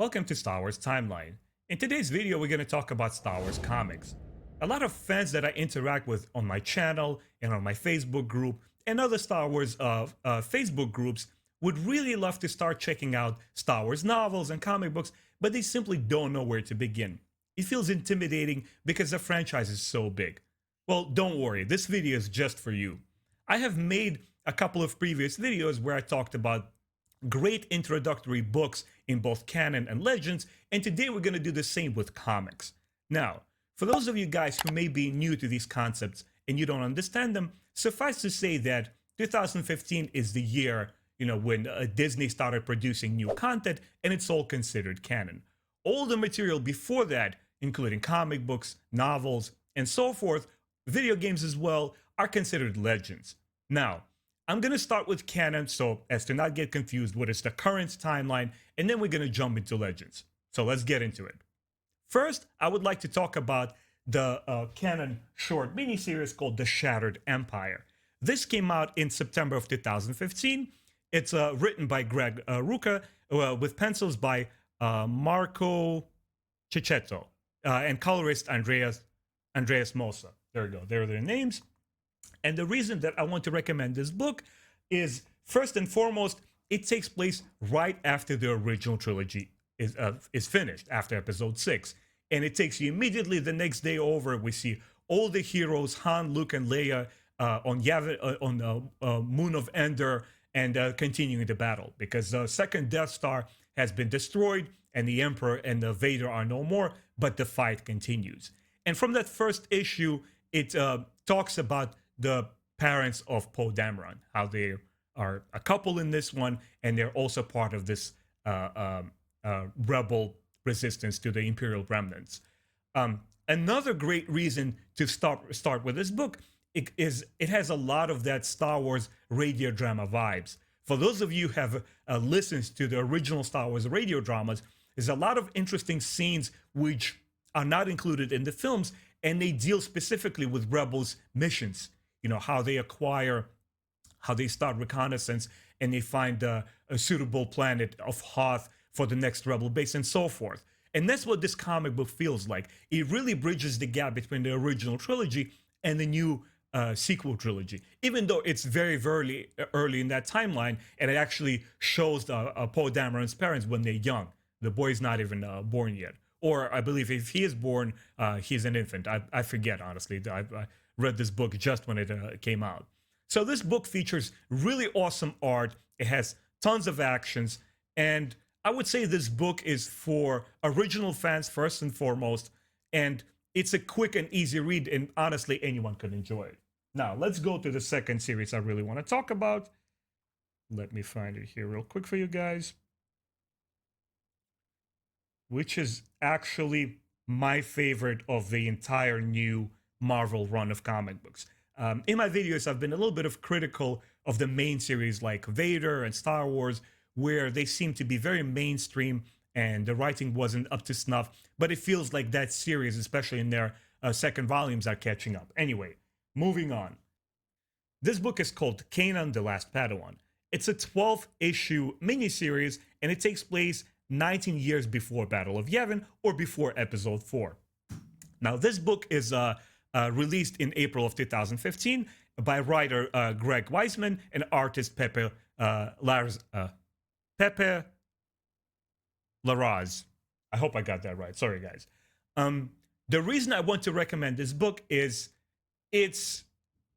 Welcome to Star Wars Timeline. In today's video, we're going to talk about Star Wars comics. A lot of fans that I interact with on my channel and on my Facebook group and other Star Wars Facebook groups would really love to start checking out Star Wars novels and comic books, but they simply don't know where to begin. It feels intimidating because the franchise is so big. Well, don't worry, this video is just for you. I have made a couple of previous videos where I talked about great introductory books in both canon and legends, and today we're going to do the same with comics. Now, for those of you guys who may be new to these concepts and you don't understand them, suffice to say that 2015 is the year, when Disney started producing new content, and it's all considered canon. All the material before that, including comic books, novels, and so forth, video games as well, are considered legends. Now, I'm going to start with canon so as to not get confused what is the current timeline, and then we're going to jump into legends. So let's get into it. First, I would like to talk about the canon short miniseries called The Shattered Empire. This came out in September of 2015. It's written by Greg Rucka with pencils by Marco Cecchetto and colorist Andreas Mosa. There we go. There are their names. And the reason that I want to recommend this book is, first and foremost, it takes place right after the original trilogy is finished, after episode 6. And it takes you immediately the next day over. We see all the heroes, Han, Luke, and Leia on the moon of Endor and continuing the battle. Because the second Death Star has been destroyed and the Emperor and the Vader are no more, but the fight continues. And from that first issue, it talks about the parents of Poe Dameron, how they are a couple in this one, and they're also part of this rebel resistance to the Imperial remnants. Another great reason to start with this book is it has a lot of that Star Wars radio drama vibes. For those of you who have listened to the original Star Wars radio dramas, there's a lot of interesting scenes which are not included in the films, and they deal specifically with rebels' missions. How they acquire, how they start reconnaissance, and they find a suitable planet of Hoth for the next rebel base, and so forth. And that's what this comic book feels like. It really bridges the gap between the original trilogy and the new sequel trilogy, even though it's very, very early in that timeline, and it actually shows Poe Dameron's parents when they're young. The boy's not even born yet. Or I believe if he is born, he's an infant. I forget, honestly. I read this book just when it came out. So this book features really awesome art. It has tons of actions. And I would say this book is for original fans first and foremost. And it's a quick and easy read. And honestly, anyone can enjoy it. Now, let's go to the second series I really want to talk about. Let me find it here real quick for you guys. Which is actually my favorite of the entire new Marvel run of comic books. In my videos, I've been a little bit critical of the main series like Vader and Star Wars, where they seem to be very mainstream and the writing wasn't up to snuff, but it feels like that series, especially in their second volumes, are catching up. Anyway, moving on. This book is called Kanan, The Last Padawan. It's a 12-issue miniseries, and it takes place 19 years before Battle of Yavin or before Episode 4. Now, this book is released in April of 2015 by writer Greg Weisman and artist Pepe Larraz. I hope I got that right. Sorry, guys. The reason I want to recommend this book is it's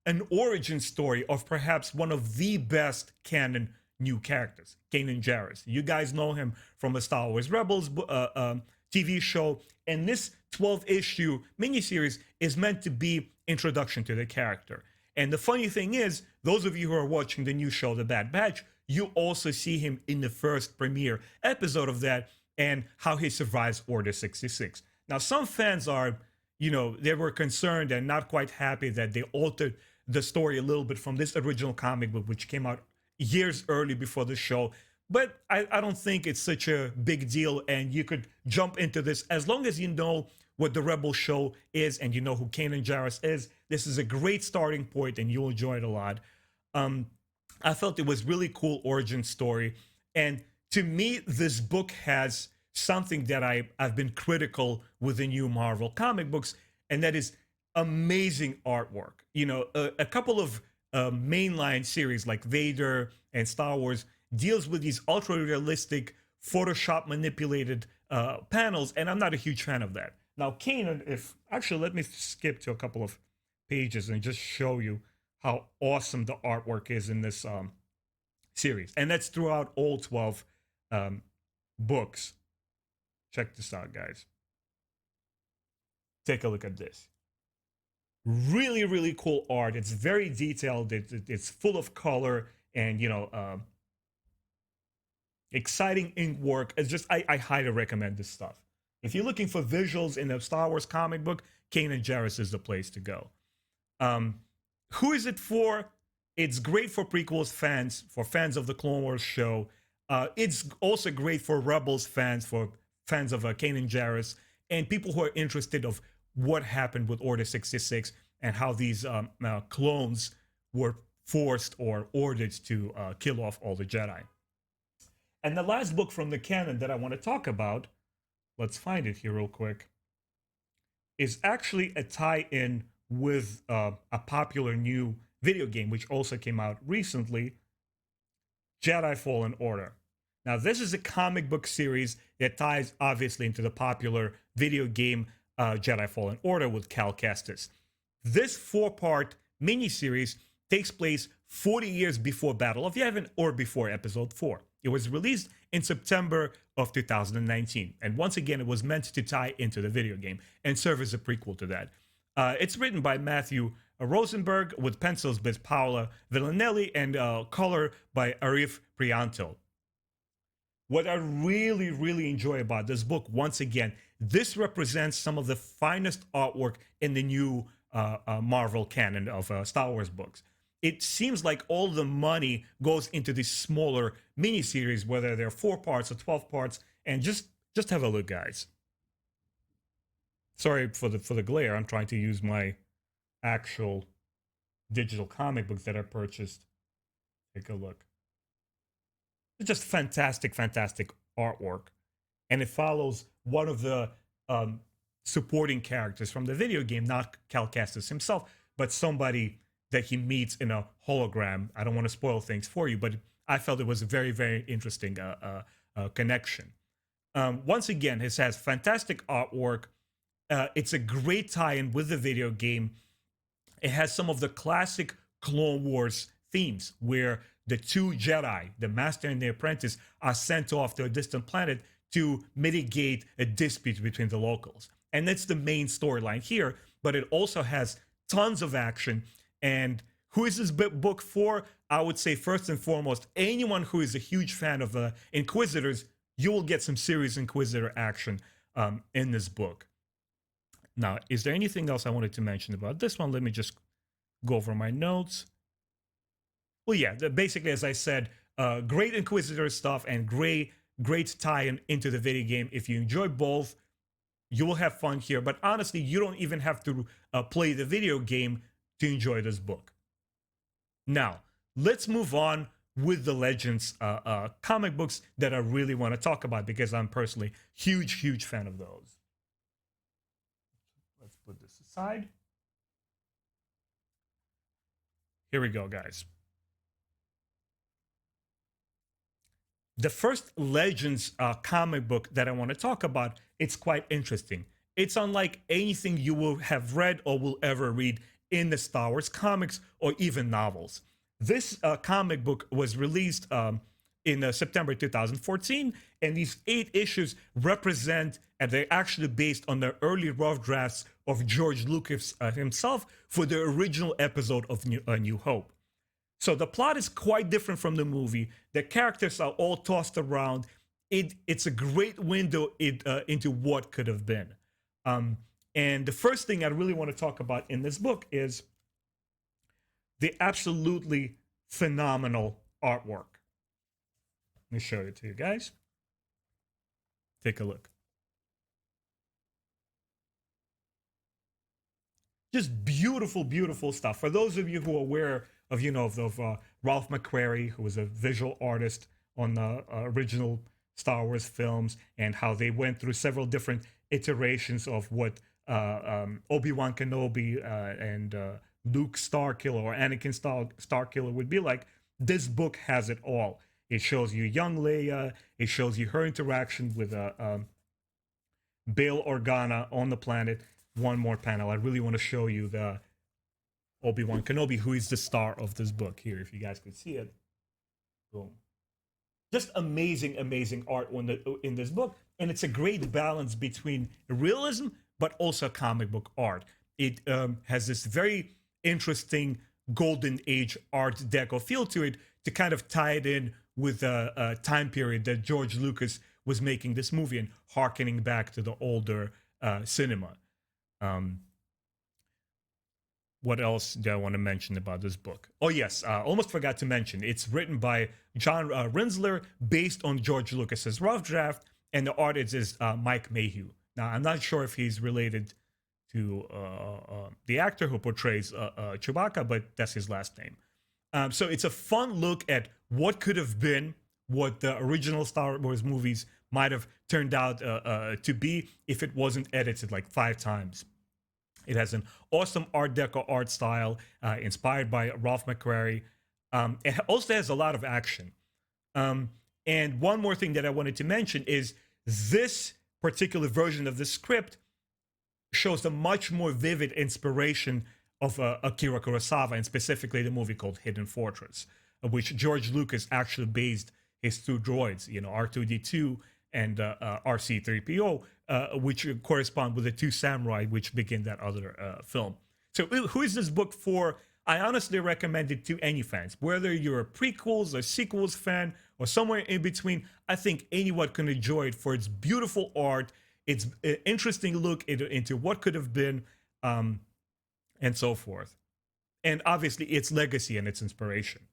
an origin story of perhaps one of the best canon new characters, Kanan Jarrus. You guys know him from a Star Wars Rebels TV show, and this 12-issue miniseries is meant to be introduction to the character. And the funny thing is, those of you who are watching the new show, The Bad Batch, you also see him in the first premiere episode of that and how he survives Order 66. Now, some fans are, they were concerned and not quite happy that they altered the story a little bit from this original comic book, which came out years early before the show. But I don't think it's such a big deal, and you could jump into this as long as you know what the Rebel show is and you know who Kanan Jarrus is. This is a great starting point, and you'll enjoy it a lot. I felt it was really cool origin story, and to me, this book has something that I've been critical with the new Marvel comic books, and that is amazing artwork. A couple of mainline series like Vader and Star Wars deals with these ultra realistic Photoshop manipulated panels, and I'm not a huge fan of that. Now, Kanan, if actually, let me skip to a couple of pages and just show you how awesome the artwork is in this series, and that's throughout all 12 books. Check this out, guys. Take a look at this. Really, really cool art. It's very detailed. It's full of color and exciting ink work. It's just I highly recommend this stuff. If you're looking for visuals in a Star Wars comic book, Kanan Jarrus is the place to go. Who is it for? It's great for prequels fans, for fans of the Clone Wars show. It's also great for Rebels fans, for fans of Kanan Jarrus, and people who are interested of what happened with Order 66 and how these clones were forced or ordered to kill off all the Jedi. And the last book from the canon that I want to talk about, let's find it here real quick, is actually a tie-in with a popular new video game, which also came out recently, Jedi Fallen Order. Now, this is a comic book series that ties obviously into the popular video game Jedi Fallen Order with Cal Kestis. This 4-part miniseries takes place 40 years before Battle of Yavin or before Episode 4. It was released in September of 2019, and once again, it was meant to tie into the video game and serve as a prequel to that. It's written by Matthew Rosenberg with pencils by Paola Villanelli and color by Arif Prianto. What I really, really enjoy about this book, once again, this represents some of the finest artwork in the new Marvel canon of Star Wars books. It seems like all the money goes into these smaller miniseries, whether they're 4 parts or 12 parts, and just have a look, guys. Sorry for the glare. I'm trying to use my actual digital comic books that I purchased. Take a look. It's just fantastic, fantastic artwork. And it follows one of the supporting characters from the video game, not Cal Kestis himself, but somebody that he meets in a hologram. I don't want to spoil things for you, but I felt it was a very, very interesting connection. Once again, it has fantastic artwork. It's a great tie-in with the video game. It has some of the classic Clone Wars themes where the 2 Jedi, the Master and the Apprentice, are sent off to a distant planet to mitigate a dispute between the locals. And that's the main storyline here, but it also has tons of action. And who is this book for? I would say first and foremost, anyone who is a huge fan of Inquisitors, you will get some serious Inquisitor action in this book. Now, is there anything else I wanted to mention about this one? Let me just go over my notes. Well, yeah, basically, as I said, great Inquisitor stuff and great tie-in into the video game. If you enjoy both, you will have fun here. But honestly, you don't even have to play the video game to enjoy this book. Now, let's move on with the Legends comic books that I really want to talk about because I'm personally huge fan of those. Let's put this aside. Here we go, guys. The first Legends comic book that I want to talk about, it's quite interesting. It's unlike anything you will have read or will ever read in the Star Wars comics or even novels. This comic book was released in September 2014, and these 8 issues represent, and they're actually based on the early rough drafts of George Lucas himself for the original episode of New Hope. So the plot is quite different from the movie. The characters are all tossed around. It's a great window into what could have been. And the first thing I really want to talk about in this book is the absolutely phenomenal artwork. Let me show it to you guys. Take a look. Just beautiful, beautiful stuff. For those of you who are aware of Ralph McQuarrie, who was a visual artist on the original Star Wars films and how they went through several different iterations of what Obi-Wan Kenobi and Luke Starkiller or Anakin Starkiller would be like. This book has it all. It shows you young Leia. It shows you her interaction with Bail Organa on the planet. One more panel. I really want to show you the Obi-Wan Kenobi, who is the star of this book here, if you guys could see it. Boom. Just amazing, amazing art in this book. And it's a great balance between realism, but also comic book art. It has this very interesting golden age art deco feel to it to kind of tie it in with a time period that George Lucas was making this movie and harkening back to the older cinema. What else do I want to mention about this book? Oh, yes, almost forgot to mention. It's written by John Rinsler, based on George Lucas's rough draft, and the artist is Mike Mayhew. Now, I'm not sure if he's related to the actor who portrays Chewbacca, but that's his last name. So it's a fun look at what could have been, what the original Star Wars movies might have turned out to be if it wasn't edited like 5 times. It has an awesome Art Deco art style inspired by Ralph McQuarrie. It also has a lot of action. And one more thing that I wanted to mention is this particular version of the script shows a much more vivid inspiration of Akira Kurosawa, and specifically the movie called Hidden Fortress, of which George Lucas actually based his 2 droids, R2-D2 and RC-3PO, which correspond with the 2 samurai which begin that other film. So who is this book for? I honestly recommend it to any fans, whether you're a prequels or sequels fan or somewhere in between. I think anyone can enjoy it for its beautiful art, its interesting look into what could have been, and so forth. And obviously its legacy and its inspiration.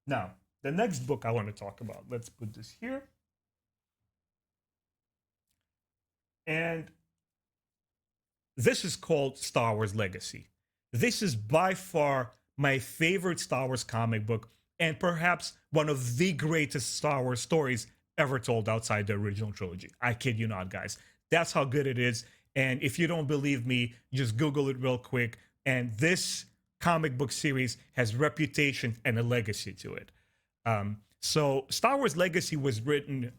Now, the next book I want to talk about, let's put this here. And this is called Star Wars Legacy. This is by far my favorite Star Wars comic book, and perhaps one of the greatest Star Wars stories ever told outside the original trilogy. I kid you not, guys. That's how good it is. And if you don't believe me, just Google it real quick. And this comic book series has reputation and a legacy to it. So Star Wars Legacy was written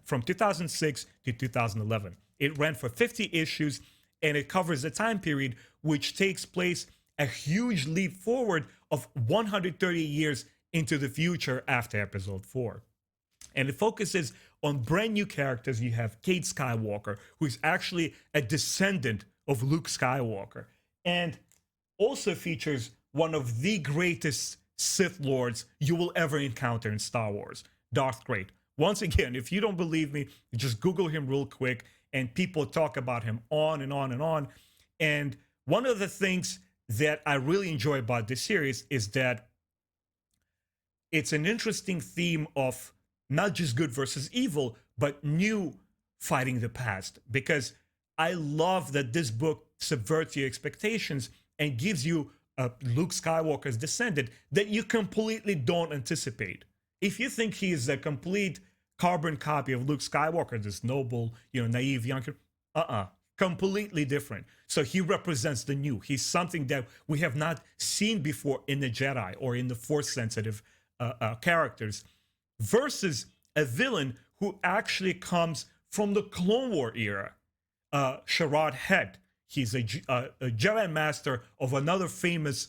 from 2006 to 2011. It ran for 50 issues, and it covers a time period which takes place a huge leap forward of 130 years into the future after Episode 4. And it focuses on brand new characters. You have Kate Skywalker, who is actually a descendant of Luke Skywalker, and also features one of the greatest Sith Lords you will ever encounter in Star Wars, Darth Great. Once again, if you don't believe me, just Google him real quick, and people talk about him on and on and on. And one of the things that I really enjoy about this series is that it's an interesting theme of not just good versus evil, but new fighting the past. Because I love that this book subverts your expectations and gives you Luke Skywalker's descendant that you completely don't anticipate. If you think he is a complete carbon copy of Luke Skywalker, this noble, naive young kid, completely different. So he represents the new. He's something that we have not seen before in the Jedi or in the Force-sensitive characters, versus a villain who actually comes from the Clone War era, Sharad Head. He's a Jedi Master of another famous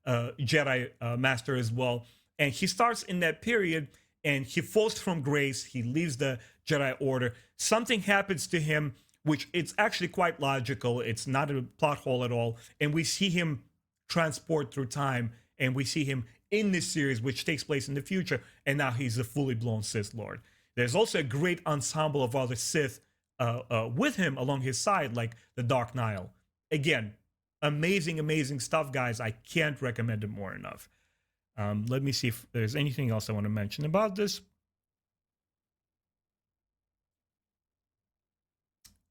Jedi Master as well. And he starts in that period, and he falls from grace. He leaves the Jedi Order. Something happens to him, which it's actually quite logical. It's not a plot hole at all. And we see him transport through time, and we see him in this series, which takes place in the future. And now he's a fully blown Sith Lord. There's also a great ensemble of other Sith with him along his side, like the Dark Nile. Again, amazing, amazing stuff, guys. I can't recommend it more enough. Let me see if there's anything else I want to mention about this.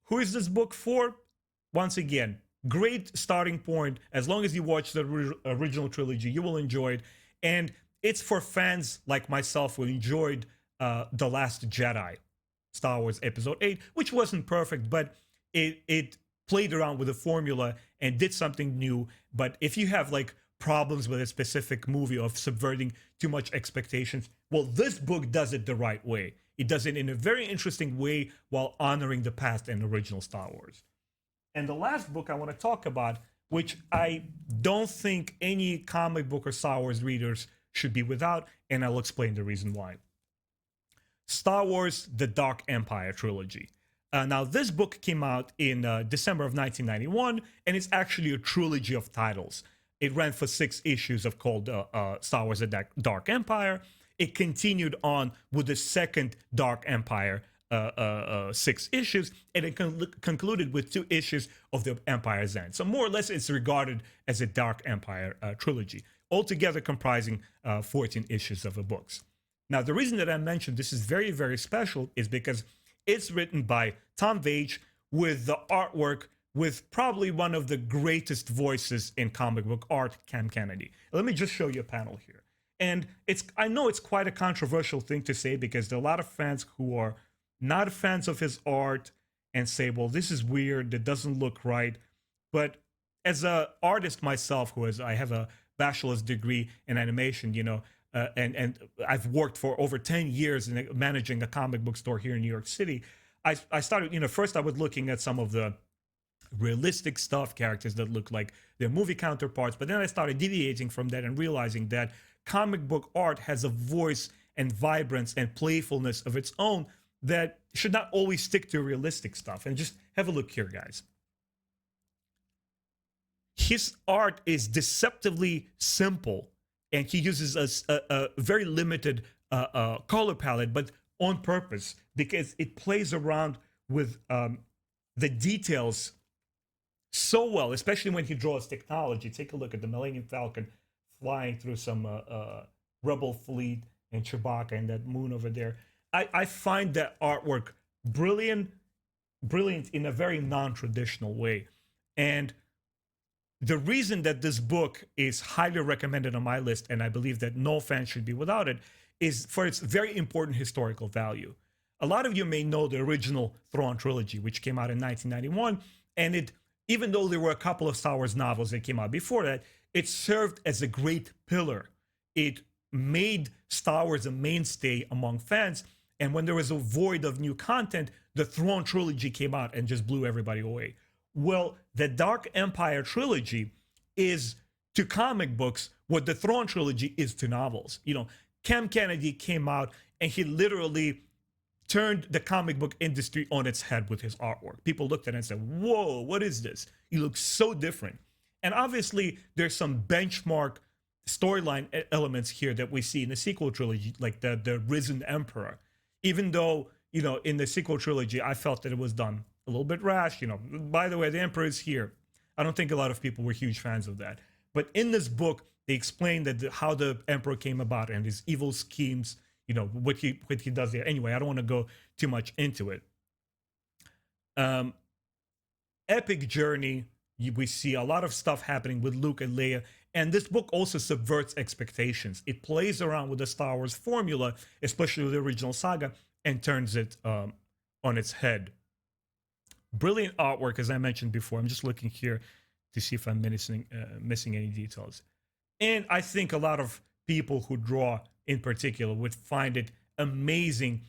Who is this book for? Once again, great starting point. As long as you watch the original trilogy, you will enjoy it. And it's for fans like myself who enjoyed The Last Jedi, Star Wars Episode 8, which wasn't perfect, but it played around with the formula and did something new. But if you have like problems with a specific movie of subverting too much expectations, well, this book does it the right way. It does it in a very interesting way while honoring the past and original Star Wars. And the last book I want to talk about, which I don't think any comic book or Star Wars readers should be without, and I'll explain the reason why. Star Wars: The Dark Empire Trilogy. Now, this book came out in December of 1991, and it's actually a trilogy of titles. It ran for 6 issues of called Star Wars: The Dark Empire. It continued on with the second Dark Empire 6 issues, and it concluded with 2 issues of the Empire's End. So more or less, it's regarded as a Dark Empire trilogy, altogether comprising 14 issues of the books. Now, the reason that I mentioned this is very, very special is because it's written by Tom Veitch with the artwork with probably one of the greatest voices in comic book art, Cam Kennedy. Let me just show you a panel here. And I know it's quite a controversial thing to say because there are a lot of fans who are not fans of his art and say, well, this is weird, it doesn't look right. But as an artist myself, I have a bachelor's degree in animation, and I've worked for over 10 years in managing a comic book store here in New York City. I started, first I was looking at some of the realistic stuff, characters that look like their movie counterparts, but then I started deviating from that and realizing that comic book art has a voice and vibrance and playfulness of its own that should not always stick to realistic stuff. And just have a look here, guys. His art is deceptively simple, and he uses a very limited color palette, but on purpose, because it plays around with the details so well, especially when he draws technology. Take a look at the Millennium Falcon flying through some rebel fleet and Chewbacca and that moon over there. I find that artwork brilliant in a very non-traditional way. And the reason that this book is highly recommended on my list, and I believe that no fan should be without it, is for its very important historical value. A lot of you may know the original Thrawn trilogy, which came out in 1991, and even though there were a couple of Star Wars novels that came out before that, it served as a great pillar. It made Star Wars a mainstay among fans, and when there was a void of new content, the Thrawn trilogy came out and just blew everybody away. Well, the Dark Empire trilogy is to comic books what the Thrawn trilogy is to novels. Cam Kennedy came out and he literally turned the comic book industry on its head with his artwork. People looked at it and said, whoa, what is this? You look so different. And obviously, there's some benchmark storyline elements here that we see in the sequel trilogy, like the Risen Emperor. Even though, in the sequel trilogy, I felt that it was done a little bit rash. By the way, the Emperor is here. I don't think a lot of people were huge fans of that. But in this book, they explain that how the Emperor came about and his evil schemes, what he does there. Anyway, I don't want to go too much into it. Epic journey. We see a lot of stuff happening with Luke and Leia. And this book also subverts expectations. It plays around with the Star Wars formula, especially with the original saga, and turns it on its head. Brilliant artwork, as I mentioned before. I'm just looking here to see if I'm missing any details. And I think a lot of people who draw in particular would find it amazing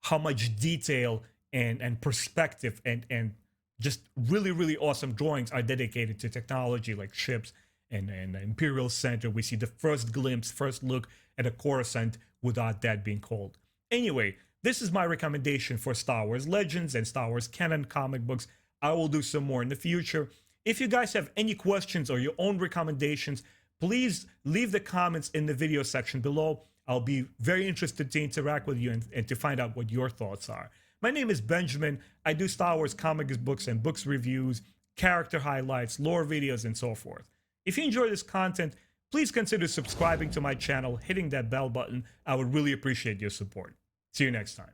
how much detail and perspective and just really, really awesome drawings are dedicated to technology like ships and the Imperial Center. We see the first glimpse, first look at a Coruscant without that being called. Anyway, this is my recommendation for Star Wars Legends and Star Wars Canon comic books. I will do some more in the future. If you guys have any questions or your own recommendations, please leave the comments in the video section below. I'll be very interested to interact with you and to find out what your thoughts are. My name is Benjamin. I do Star Wars comics books and books reviews, character highlights, lore videos, and so forth. If you enjoy this content, please consider subscribing to my channel, hitting that bell button. I would really appreciate your support. See you next time.